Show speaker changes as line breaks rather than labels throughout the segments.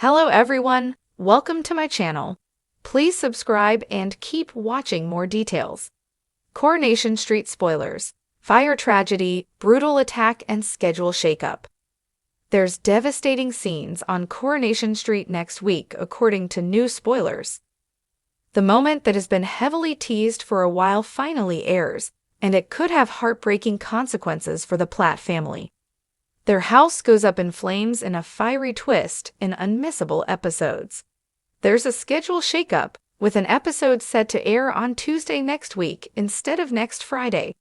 Hello everyone, welcome to my channel. Please subscribe and keep watching more details. Coronation Street spoilers, fire tragedy, brutal attack and schedule shakeup. There's devastating scenes on Coronation Street next week according to new spoilers. The moment that has been heavily teased for a while finally airs, and it could have heartbreaking consequences for the Platt family. Their house goes up in flames in a fiery twist in unmissable episodes. There's a schedule shakeup, with an episode set to air on Tuesday next week instead of next Friday.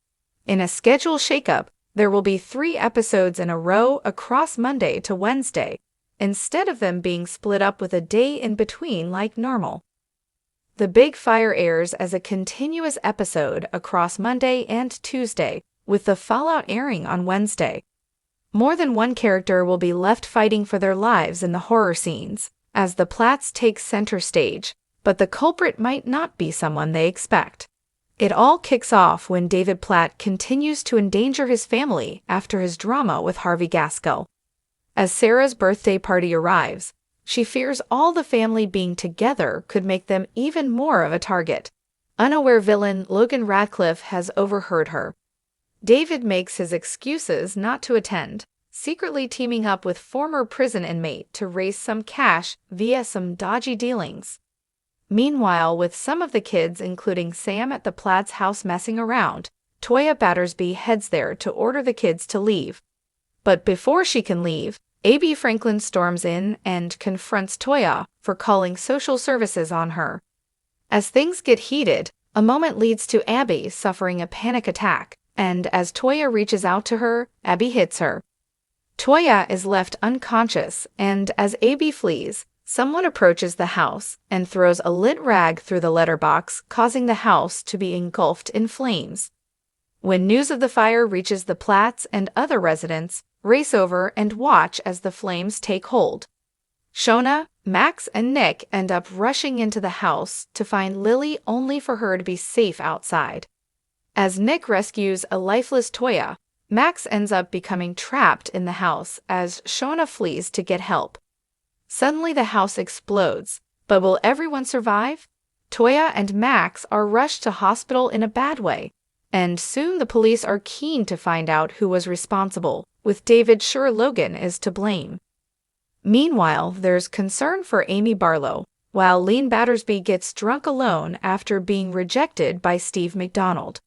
In a schedule shakeup, there will be 3 episodes in a row across Monday to Wednesday, instead of them being split up with a day in between like normal. The Big Fire airs as a continuous episode across Monday and Tuesday, with the fallout airing on Wednesday. More than one character will be left fighting for their lives in the horror scenes, as the Platts take center stage, but the culprit might not be someone they expect. It all kicks off when David Platt continues to endanger his family after his drama with Harvey Gaskell. As Sarah's birthday party arrives, she fears all the family being together could make them even more of a target. Unaware villain Logan Radcliffe has overheard her. David makes his excuses not to attend, secretly teaming up with former prison inmate to raise some cash via some dodgy dealings. Meanwhile, with some of the kids including Sam at the Platt's house messing around, Toya Battersby heads there to order the kids to leave. But before she can leave, A.B. Franklin storms in and confronts Toya for calling social services on her. As things get heated, a moment leads to Abby suffering a panic attack, and as Toya reaches out to her, Abby hits her. Toya is left unconscious, and as Abby flees, someone approaches the house and throws a lit rag through the letterbox, causing the house to be engulfed in flames. When news of the fire reaches the Platts and other residents, race over and watch as the flames take hold. Shona, Max, and Nick end up rushing into the house to find Lily only for her to be safe outside. As Nick rescues a lifeless Toya, Max ends up becoming trapped in the house as Shona flees to get help. Suddenly the house explodes, but will everyone survive? Toya and Max are rushed to hospital in a bad way, and soon the police are keen to find out who was responsible, with David sure Logan is to blame. Meanwhile, there's concern for Amy Barlow, while Lean Battersby gets drunk alone after being rejected by Steve McDonald.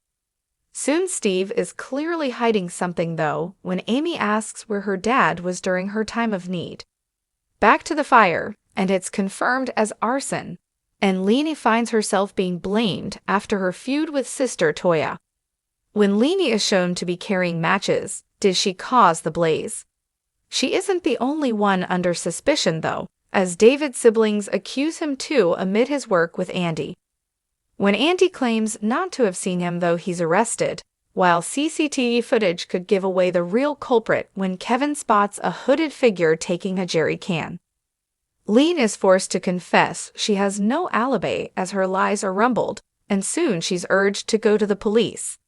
Soon Steve is clearly hiding something though when Amy asks where her dad was during her time of need. Back to the fire, and it's confirmed as arson, and Leanie finds herself being blamed after her feud with sister Toya. When Leanie is shown to be carrying matches, did she cause the blaze? She isn't the only one under suspicion though, as David's siblings accuse him too amid his work with Andy. When Andy claims not to have seen him though he's arrested, while CCTV footage could give away the real culprit when Kevin spots a hooded figure taking a jerry can. Lean is forced to confess she has no alibi as her lies are rumbled, and soon she's urged to go to the police.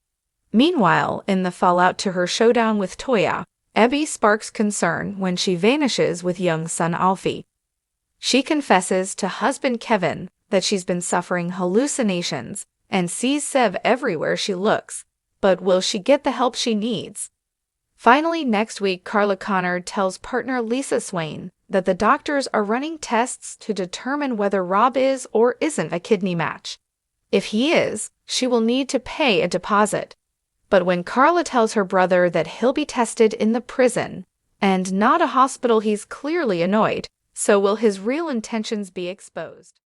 Meanwhile, in the fallout to her showdown with Toya, Abby sparks concern when she vanishes with young son Alfie. She confesses to husband Kevin that she's been suffering hallucinations and sees Sev everywhere she looks, but will she get the help she needs? Finally, next week, Carla Connor tells partner Lisa Swain that the doctors are running tests to determine whether Rob is or isn't a kidney match. If he is, she will need to pay a deposit. But when Carla tells her brother that he'll be tested in the prison and not a hospital, he's clearly annoyed, so will his real intentions be exposed.